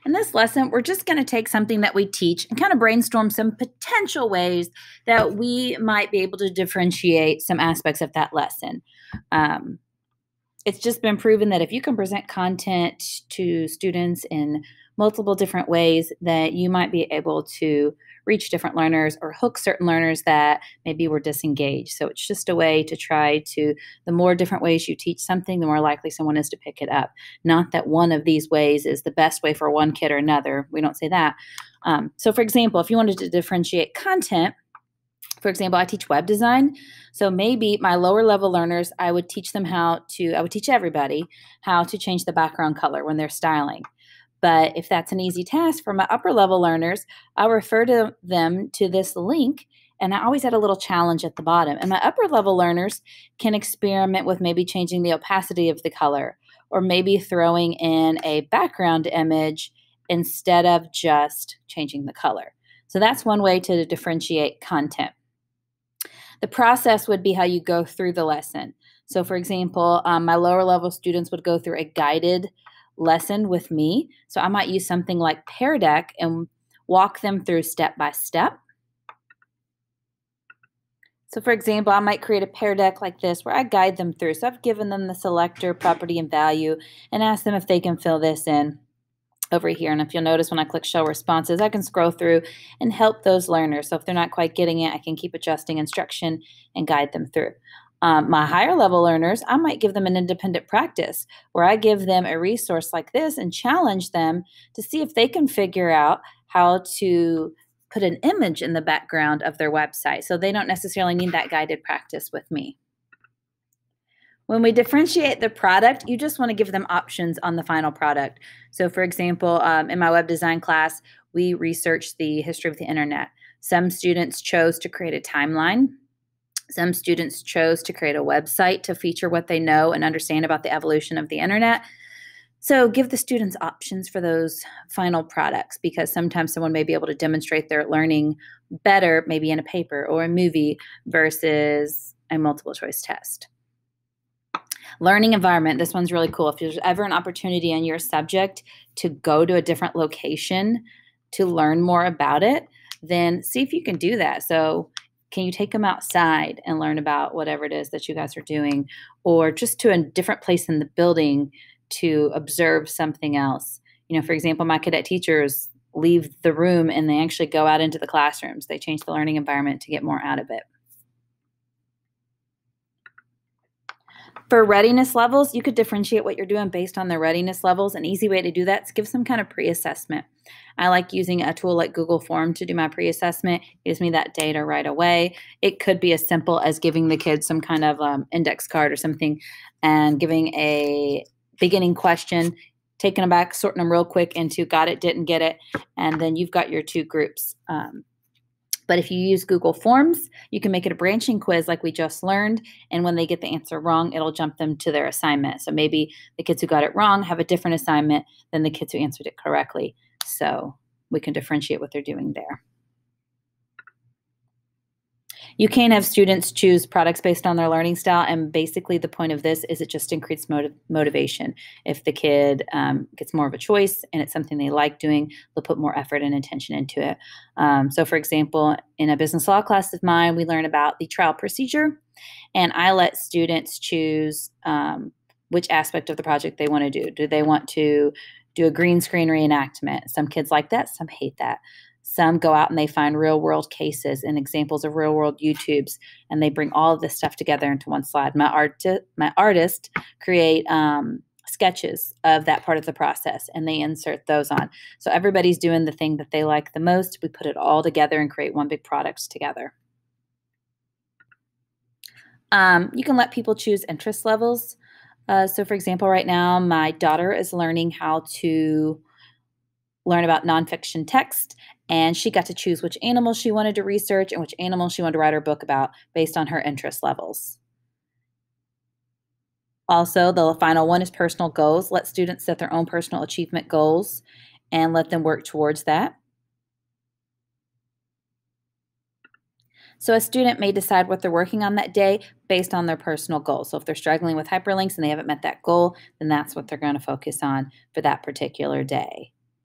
In this lesson, we're just going to take something that we teach and kind of brainstorm some potential ways that we might be able to differentiate some aspects of that lesson. It's just been proven that if you can present content to students in multiple different ways, that you might be able to reach different learners or hook certain learners that maybe were disengaged. So it's just a way to try to, the more different ways you teach something, the more likely someone is to pick it up. Not that one of these ways is the best way for one kid or another. We don't say that. So for example, if you wanted to differentiate content, for example, I teach web design. So maybe my lower level learners, I would teach everybody how to change the background color when they're styling. But if that's an easy task for my upper level learners, I'll refer to them to this link, and I always add a little challenge at the bottom. And my upper level learners can experiment with maybe changing the opacity of the color, or maybe throwing in a background image instead of just changing the color. So that's one way to differentiate content. The process would be how you go through the lesson. So for example, my lower level students would go through a guided lesson with me. So I might use something like Pear Deck and walk them through step by step. So for example, I might create a Pear Deck like this where I guide them through. So I've given them the selector, property, and value, and ask them if they can fill this in over here. And if you'll notice when I click show responses, I can scroll through and help those learners. So if they're not quite getting it, I can keep adjusting instruction and guide them through. My higher level learners, I might give them an independent practice where I give them a resource like this and challenge them to see if they can figure out how to put an image in the background of their website. So they don't necessarily need that guided practice with me. When we differentiate the product, you just want to give them options on the final product. So for example, in my web design class, we researched the history of the internet. Some students chose to create a timeline. Some students chose to create a website to feature what they know and understand about the evolution of the internet. So give the students options for those final products, because sometimes someone may be able to demonstrate their learning better, maybe in a paper or a movie versus a multiple choice test. Learning environment, this one's really cool. If there's ever an opportunity in your subject to go to a different location to learn more about it, then see if you can do that. So can you take them outside and learn about whatever it is that you guys are doing, or just to a different place in the building to observe something else? You know, for example, my cadet teachers leave the room and they actually go out into the classrooms. They change the learning environment to get more out of it. For readiness levels, you could differentiate what you're doing based on their readiness levels. An easy way to do that is give some kind of pre-assessment. I like using a tool like Google Form to do my pre-assessment. It gives me that data right away. It could be as simple as giving the kids some kind of index card or something and giving a beginning question, taking them back, sorting them real quick into got it, didn't get it, and then you've got your two groups. But if you use Google Forms, you can make it a branching quiz like we just learned. And when they get the answer wrong, it'll jump them to their assignment. So maybe the kids who got it wrong have a different assignment than the kids who answered it correctly. So we can differentiate what they're doing there. You can have students choose products based on their learning style, and basically the point of this is it just increases motivation. If the kid gets more of a choice and it's something they like doing, they'll put more effort and attention into it. So for example, in a business law class of mine, we learn about the trial procedure, and I let students choose which aspect of the project they want to do. Do they want to do a green screen reenactment? Some kids like that, some hate that. Some go out and they find real world cases and examples of real world YouTubes, and they bring all of this stuff together into one slide. My artists create sketches of that part of the process, and they insert those on. So everybody's doing the thing that they like the most. We put it all together and create one big product together. You can let people choose interest levels. So for example, right now, my daughter is learning how to learn about nonfiction text, and she got to choose which animal she wanted to research and which animal she wanted to write her book about based on her interest levels. Also, the final one is personal goals. Let students set their own personal achievement goals and let them work towards that. So a student may decide what they're working on that day based on their personal goals. So if they're struggling with hyperlinks and they haven't met that goal, then that's what they're going to focus on for that particular day.